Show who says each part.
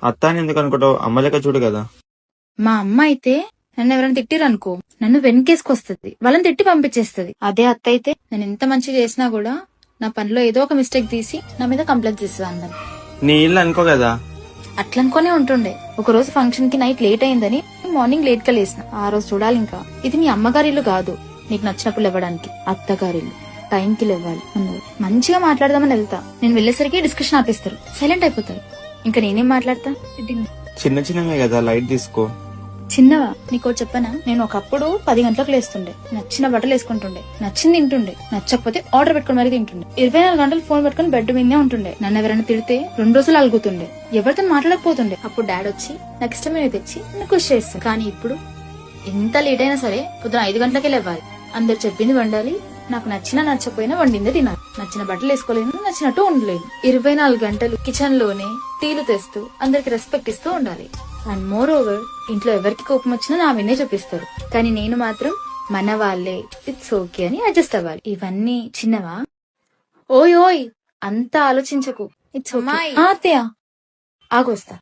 Speaker 1: అత్త అని ఎందుకు అనుకుంటావు? అమ్మలేక చూడు కదా.
Speaker 2: మా అమ్మ అయితే నన్ను ఎవరైనా తిట్టిరనుకో నన్ను వెనకేసుకొస్తుంది, వాళ్ళని తిట్టి పంపించేస్తుంది. అదే అత్త అయితే నేను ఎంత మంచి చేసినా కూడా నా పనిలో ఏదో ఒక మిస్టేక్ తీసి నా మీద కంప్లైంట్ చేస్తుంది అందరు.
Speaker 1: నీ ఇల్లు అనుకో కదా.
Speaker 2: అట్లనుకోనే ఉంటుండే. ఒక రోజు ఫంక్షన్ కి నైట్ లేట్ అయిందని మార్నింగ్ లేట్ గా లేసిన. ఆ రోజు చూడాలి ఇంకా ఇది మీ అమ్మగారిల్లు కాదు, నీకు నచ్చినప్పుడు ఇవ్వడానికి అత్తగారిల్లు, టైంకి లేవాలి అన్నారు. మంచిగా మాట్లాడదామని వెళ్తా, నేను వెళ్లేసరికి డిస్కషన్ ఆపేస్తారు, సైలెంట్ అయిపోతారు. ఇంకా నేనేం మాట్లాడతా?
Speaker 1: చిన్న చిన్నమే కదా, లైట్ తీసుకో.
Speaker 2: చిన్నవా? నీకో చెప్పనా, నేను ఒకప్పుడు 10 గంటలకు లేస్తుండే, నచ్చిన బట్టలు వేసుకుంటుండే, నచ్చింది తింటుండే, నచ్చకపోతే ఆర్డర్ పెట్టుకుని మరీ తింటుండే, 24 గంటలు ఫోన్ పెట్టుకుని బెడ్ మీదే ఉంటుండే. నన్ను ఎవరైనా తిడితే 2 రోజులు అలుగుతుండే, ఎవరితో మాట్లాడకపోతుండే. అప్పుడు డాడ్ వచ్చి నాకు ఇష్టమైనవి తెచ్చి నన్ను ఖుషి చేస్తాను. కానీ ఇప్పుడు ఎంత లేట్ అయినా సరే పొద్దున 5 గంటలకే లేవాలి, అందరు చెప్పింది వండాలి, నాకు నచ్చినా నచ్చకపోయినా వండిందే తినాలి, నచ్చిన బట్టలు వేసుకోలేను, నచ్చినట్టు ఉండలేను. 24 గంటలు కిచెన్ లోనే టీలు తెస్తూ అందరికి రెస్పెక్ట్ ఇస్తూ ఉండాలి. అండ్ మోర్ ఓవర్ ఇంట్లో ఎవరికి కోపం వచ్చినా నా విన్నే చూపిస్తారు, కానీ నేను మాత్రం మన వాళ్ళే, ఇట్స్ ఓకే అని అడ్జస్ట్ అవ్వాలి. ఇవన్నీ చిన్నవా? ఓయ్ ఓయ్ అంతా ఆలోచించకు, ఇట్స్ ఓకే. అత్తయ్య ఆగొస్తా.